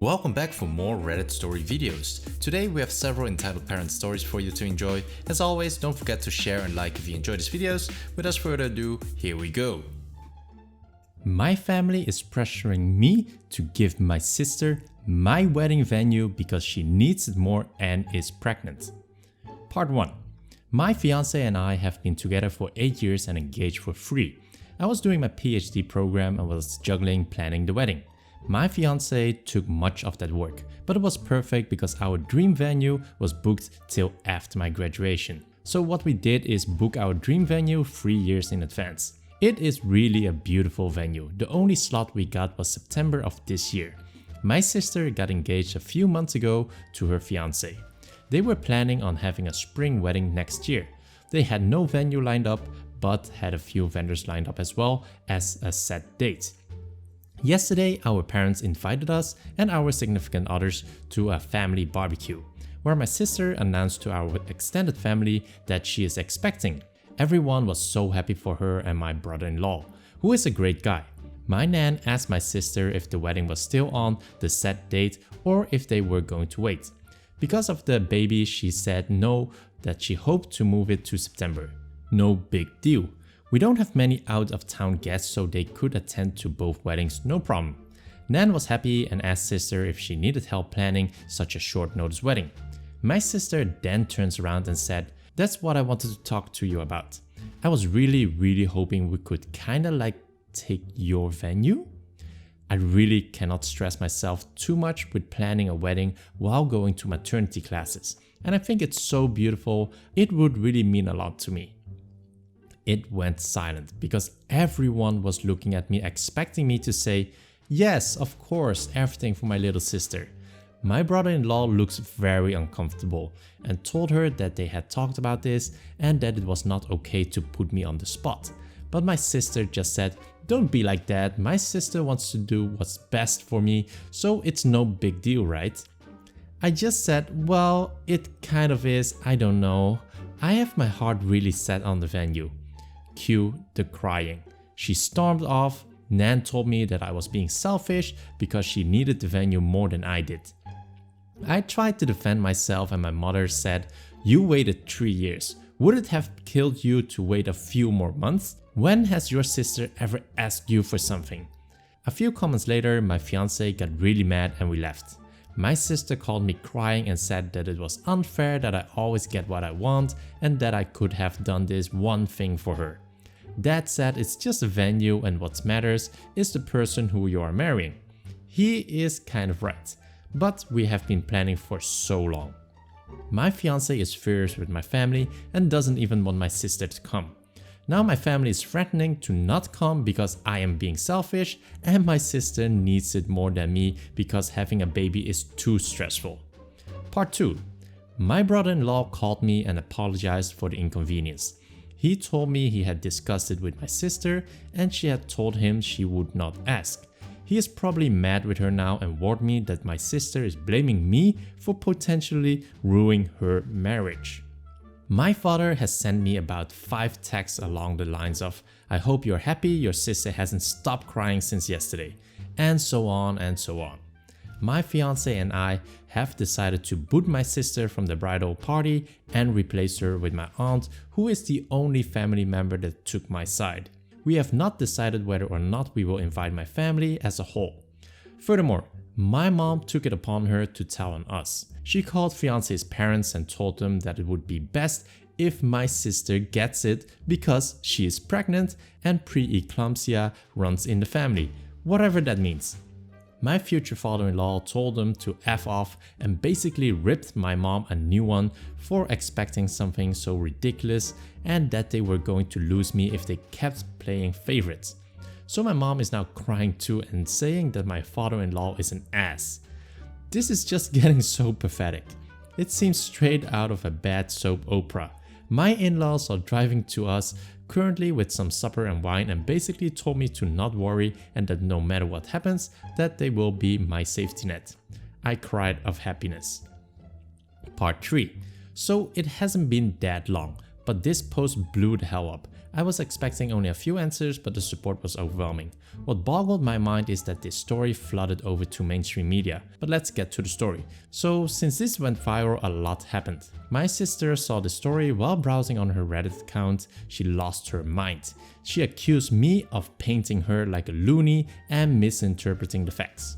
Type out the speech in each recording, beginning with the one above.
Welcome back for more Reddit story videos. Today we have several entitled parent stories for you to enjoy. As always, don't forget to share and like if you enjoy these videos. Without further ado, here we go. My family is pressuring me to give my sister my wedding venue because she needs it more and is pregnant. Part 1. My fiance and I have been together for 8 years and engaged for 3. I was doing my PhD program and was juggling planning the wedding. My fiance took much of that work, but it was perfect because our dream venue was booked till after my graduation. So what we did is book our dream venue 3 years in advance. It is really a beautiful venue. The only slot we got was September of this year. My sister got engaged a few months ago to her fiance. They were planning on having a spring wedding next year. They had no venue lined up, but had a few vendors lined up as well as a set date. Yesterday, our parents invited us and our significant others to a family barbecue, where my sister announced to our extended family that she is expecting. Everyone was so happy for her and my brother-in-law, who is a great guy. My nan asked my sister if the wedding was still on the set date or if they were going to wait. Because of the baby, she said no, that she hoped to move it to September. No big deal. We don't have many out-of-town guests, so they could attend to both weddings, no problem. Nan was happy and asked sister if she needed help planning such a short notice wedding. My sister then turns around and said, "That's what I wanted to talk to you about. I was really hoping we could kinda take your venue." I really cannot stress myself too much with planning a wedding while going to maternity classes. And I think it's so beautiful, it would really mean a lot to me. It went silent because everyone was looking at me expecting me to say, "Yes, of course, everything for my little sister." My brother-in-law looks very uncomfortable and told her that they had talked about this and that it was not okay to put me on the spot. But my sister just said, "Don't be like that, my sister wants to do what's best for me, so it's no big deal, right?" I just said, "Well, it kind of is, I don't know. I have my heart really set on the venue." Cue the crying. She stormed off. Nan told me that I was being selfish because she needed the venue more than I did. I tried to defend myself and my mother said, "You waited 3 years. Would it have killed you to wait a few more months? When has your sister ever asked you for something?" A few comments later, my fiance got really mad and we left. My sister called me crying and said that it was unfair that I always get what I want and that I could have done this one thing for her. Dad said it's just a venue and what matters is the person who you are marrying. He is kind of right, but we have been planning for so long. My fiance is furious with my family and doesn't even want my sister to come. Now my family is threatening to not come because I am being selfish and my sister needs it more than me because having a baby is too stressful. Part 2. My brother-in-law called me and apologized for the inconvenience. He told me he had discussed it with my sister and she had told him she would not ask. He is probably mad with her now and warned me that my sister is blaming me for potentially ruining her marriage. My father has sent me about 5 texts along the lines of, "I hope you're happy your sister hasn't stopped crying since yesterday," and so on and so on. My fiance and I have decided to boot my sister from the bridal party and replace her with my aunt, who is the only family member that took my side. We have not decided whether or not we will invite my family as a whole. Furthermore, my mom took it upon her to tell on us. She called fiance's parents and told them that it would be best if my sister gets it because she is pregnant and pre-eclampsia runs in the family, whatever that means. My future father-in-law told them to F off and basically ripped my mom a new one for expecting something so ridiculous and that they were going to lose me if they kept playing favorites. So my mom is now crying too and saying that my father-in-law is an ass. This is just getting so pathetic. It seems straight out of a bad soap opera. My in-laws are driving to us currently with some supper and wine and basically told me to not worry and that no matter what happens, that they will be my safety net. I cried of happiness. Part 3. So it hasn't been that long, but this post blew the hell up. I was expecting only a few answers, but the support was overwhelming. What boggled my mind is that this story flooded over to mainstream media. But let's get to the story. So since this went viral, a lot happened. My sister saw the story while browsing on her Reddit account. She lost her mind. She accused me of painting her like a loony and misinterpreting the facts.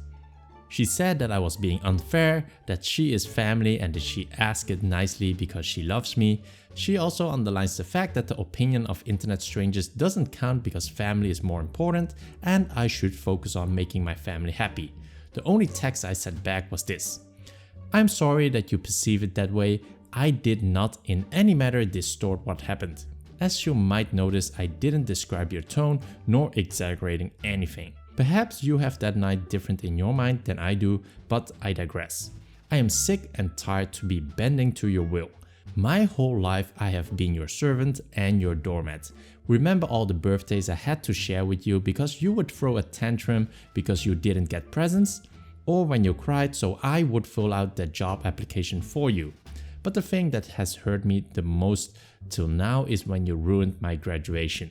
She said that I was being unfair, that she is family and that she asked it nicely because she loves me. She also underlines the fact that the opinion of internet strangers doesn't count because family is more important and I should focus on making my family happy. The only text I sent back was this: "I'm sorry that you perceive it that way. I did not in any manner distort what happened. As you might notice, I didn't describe your tone nor exaggerating anything. Perhaps you have that night different in your mind than I do, but I digress. I am sick and tired to be bending to your will. My whole life I have been your servant and your doormat. Remember all the birthdays I had to share with you because you would throw a tantrum because you didn't get presents? Or when you cried so I would fill out that job application for you. But the thing that has hurt me the most till now is when you ruined my graduation.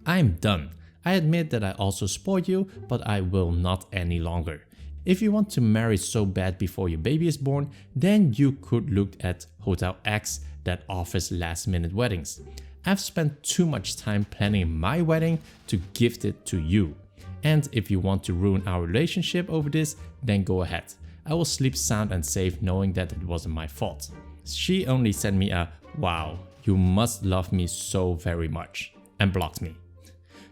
I am done. I admit that I also spoiled you, but I will not any longer. If you want to marry so bad before your baby is born, then you could look at Hotel X that offers last minute weddings. I've spent too much time planning my wedding to gift it to you. And if you want to ruin our relationship over this, then go ahead. I will sleep sound and safe knowing that it wasn't my fault." She only sent me a "wow, you must love me so very much" and blocked me.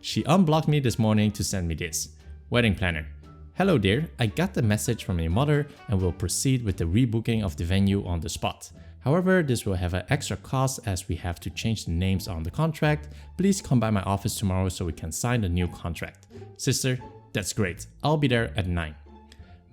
She unblocked me this morning to send me this: "Wedding planner. Hello dear, I got the message from your mother and will proceed with the rebooking of the venue on the spot. However, this will have an extra cost as we have to change the names on the contract. Please come by my office tomorrow so we can sign the new contract. Sister, that's great. I'll be there at 9.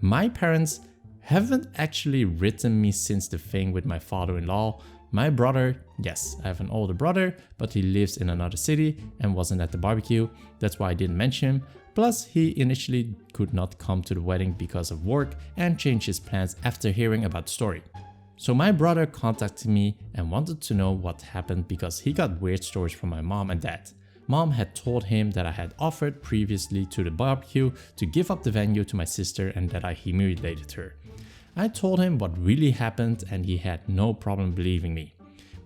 My parents haven't actually written me since the thing with my father-in-law. My brother, yes, I have an older brother, but he lives in another city and wasn't at the barbecue. That's why I didn't mention him. Plus, he initially could not come to the wedding because of work and changed his plans after hearing about the story. So my brother contacted me and wanted to know what happened because he got weird stories from my mom and dad. Mom had told him that I had offered previously to the barbecue to give up the venue to my sister and that I humiliated her. I told him what really happened and he had no problem believing me.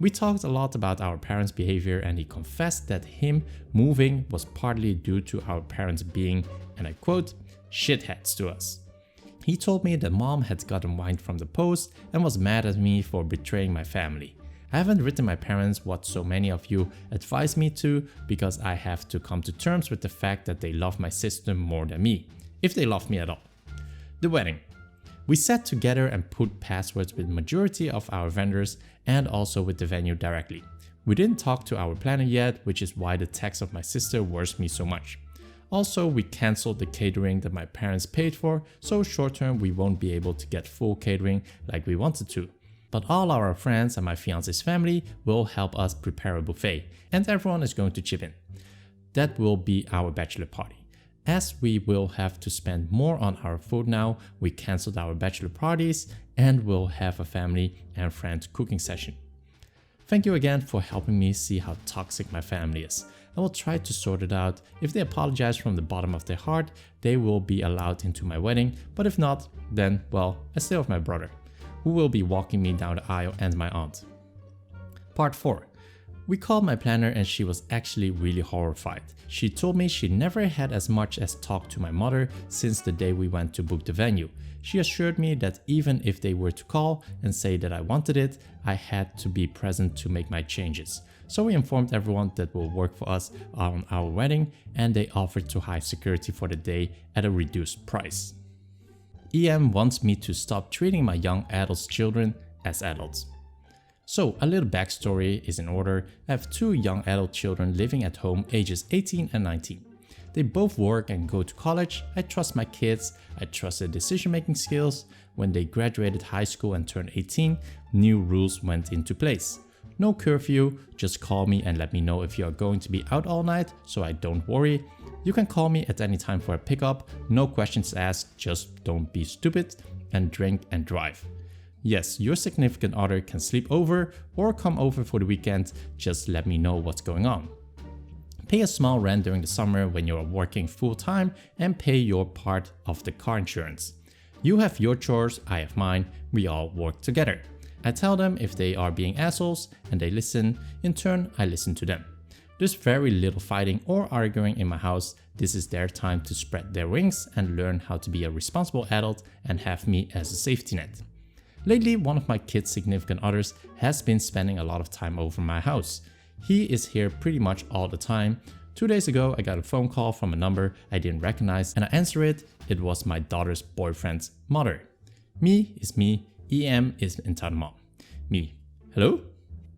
We talked a lot about our parents' behavior and he confessed that him moving was partly due to our parents being, and I quote, "shitheads to us." He told me that mom had gotten wine from the post and was mad at me for betraying my family. I haven't written my parents what so many of you advise me to because I have to come to terms with the fact that they love my sister more than me, if they love me at all. The wedding. We sat together and put passwords with majority of our vendors and also with the venue directly. We didn't talk to our planner yet, which is why the text of my sister worries me so much. Also, we cancelled the catering that my parents paid for, so short term we won't be able to get full catering like we wanted to. But all our friends and my fiance's family will help us prepare a buffet, and everyone is going to chip in. That will be our bachelor party. As we will have to spend more on our food now, we cancelled our bachelor parties and will have a family and friend cooking session. Thank you again for helping me see how toxic my family is. I will try to sort it out. If they apologize from the bottom of their heart, they will be allowed into my wedding, but if not, then, well, I still have my brother, who will be walking me down the aisle, and my aunt. Part 4. We called my planner and she was actually really horrified. She told me she never had as much as talked to my mother since the day we went to book the venue. She assured me that even if they were to call and say that I wanted it, I had to be present to make my changes. So we informed everyone that will work for us on our wedding and they offered to hire security for the day at a reduced price. EM wants me to stop treating my young adults' children as adults. So a little backstory is in order. I have 2 young adult children living at home ages 18 and 19. They both work and go to college. I trust my kids. I trust their decision-making skills. When they graduated high school and turned 18, new rules went into place. No curfew, just call me and let me know if you are going to be out all night so I don't worry. You can call me at any time for a pickup. No questions asked, just don't be stupid and drink and drive. Yes, your significant other can sleep over or come over for the weekend, just let me know what's going on. pay a small rent during the summer when you are working full-time, and pay your part of the car insurance. You have your chores, I have mine, we all work together. I tell them if they are being assholes and they listen, in turn I listen to them. There's very little fighting or arguing in my house. This is their time to spread their wings and learn how to be a responsible adult and have me as a safety net. Lately, one of my kids' significant others has been spending a lot of time over my house. He is here pretty much all the time. 2 days ago, I got a phone call from a number I didn't recognize and I answered it. It was my daughter's boyfriend's mother. Me is me, EM is entitled mom. Me, hello?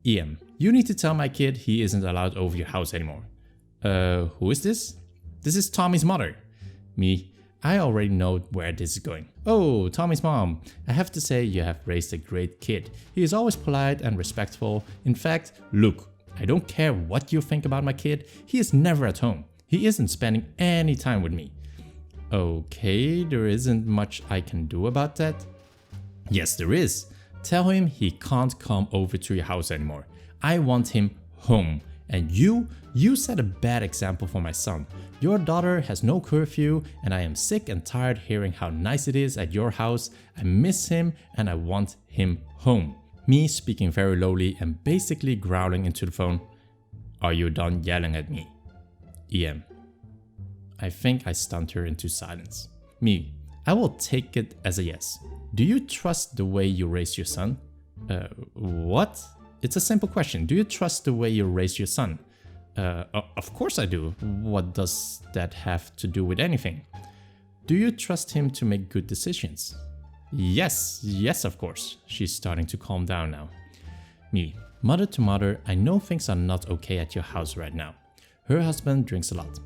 EM, you need to tell my kid he isn't allowed over your house anymore. Who is this? This is Tommy's mother. Me, I already know where this is going. Oh, Tommy's mom. I have to say you have raised a great kid. He is always polite and respectful. In fact, look, I don't care what you think about my kid. He is never at home. He isn't spending any time with me. Okay, there isn't much I can do about that. Yes, there is. Tell him he can't come over to your house anymore. I want him home. And you set a bad example for my son. Your daughter has no curfew and I am sick and tired hearing how nice it is at your house. I miss him and I want him home. Me speaking very lowly and basically growling into the phone. Are you done yelling at me? EM. I think I stunned her into silence. Me. I will take it as a yes. Do you trust the way you raise your son? What? It's a simple question. Do you trust the way you raise your son? Of course I do. What does that have to do with anything? Do you trust him to make good decisions? Yes, of course. She's starting to calm down now. Me, mother to mother, I know things are not okay at your house right now. Her husband drinks a lot.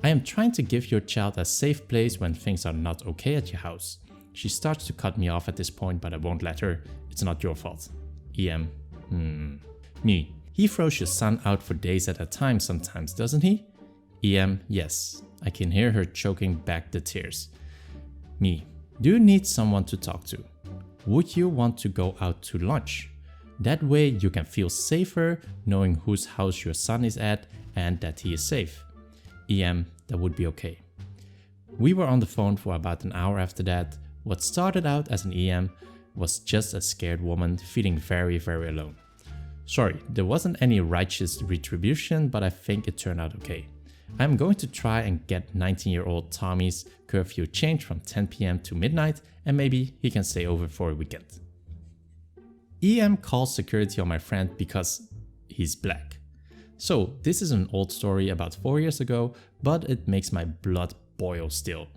I am trying to give your child a safe place when things are not okay at your house. She starts to cut me off at this point, but I won't let her. It's not your fault. EM. Me. He throws your son out for days at a time sometimes, doesn't he? EM. Yes. I can hear her choking back the tears. Me. Do you need someone to talk to? Would you want to go out to lunch? That way you can feel safer knowing whose house your son is at and that he is safe. EM. That would be okay. We were on the phone for about an hour after that. What started out as an EM was just a scared woman feeling very, very alone. Sorry, there wasn't any righteous retribution, but I think it turned out okay. I'm going to try and get 19-year-old Tommy's curfew changed from 10 PM to midnight, and maybe he can stay over for a weekend. EM calls security on my friend because he's black. So this is an old story about 4 years ago, but it makes my blood boil still.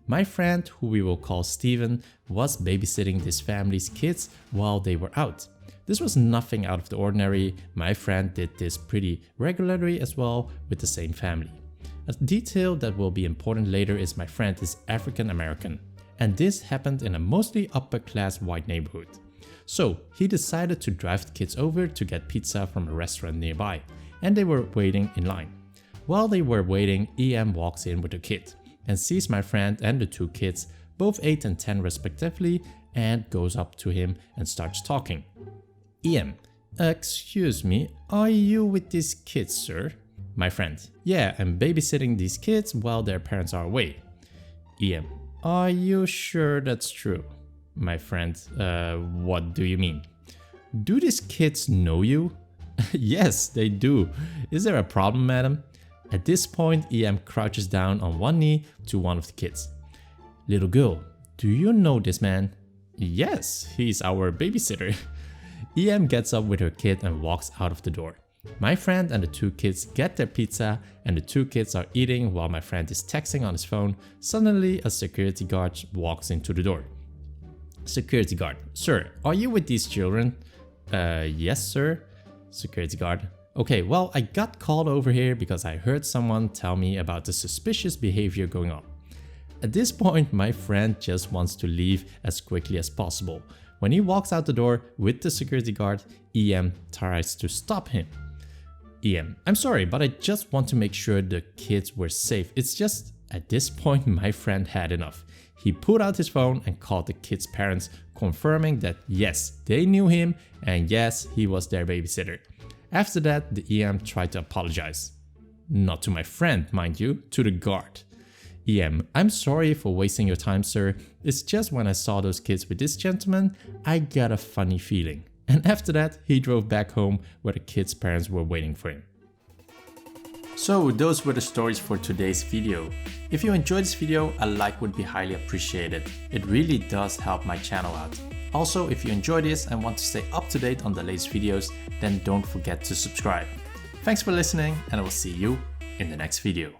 My friend, who we will call Steven, was babysitting this family's kids while they were out. This was nothing out of the ordinary. My friend did this pretty regularly as well with the same family. A detail that will be important later is my friend is African American, and this happened in a mostly upper class white neighborhood. So he decided to drive the kids over to get pizza from a restaurant nearby, and they were waiting in line. While they were waiting, EM walks in with a kid and sees my friend and the two kids, both 8 and 10 respectively, and goes up to him and starts talking. EM. Excuse me, are you with these kids, sir? My friend. Yeah, I'm babysitting these kids while their parents are away. EM. Are you sure that's true? My friend. What do you mean? Do these kids know you? Yes, they do. Is there a problem, madam? At this point, EM crouches down on one knee to one of the kids. Little girl, do you know this man? Yes, he's our babysitter. EM gets up with her kid and walks out of the door. My friend and the two kids get their pizza and the two kids are eating while my friend is texting on his phone. Suddenly, a security guard walks into the door. Security guard. Sir, are you with these children? Yes, sir. Security guard. Okay, well, I got called over here because I heard someone tell me about the suspicious behavior going on. At this point, my friend just wants to leave as quickly as possible. When he walks out the door with the security guard, EM tries to stop him. EM, I'm sorry, but I just want to make sure the kids were safe. It's just, at this point, my friend had enough. He pulled out his phone and called the kids' parents, confirming that yes, they knew him and yes, he was their babysitter. After that, the EM tried to apologize. Not to my friend, mind you, to the guard. EM, I'm sorry for wasting your time, sir. It's just when I saw those kids with this gentleman, I got a funny feeling. And after that, he drove back home where the kids' parents were waiting for him. So those were the stories for today's video. If you enjoyed this video, a like would be highly appreciated. It really does help my channel out. Also, if you enjoyed this and want to stay up to date on the latest videos, then don't forget to subscribe. Thanks for listening, and I will see you in the next video.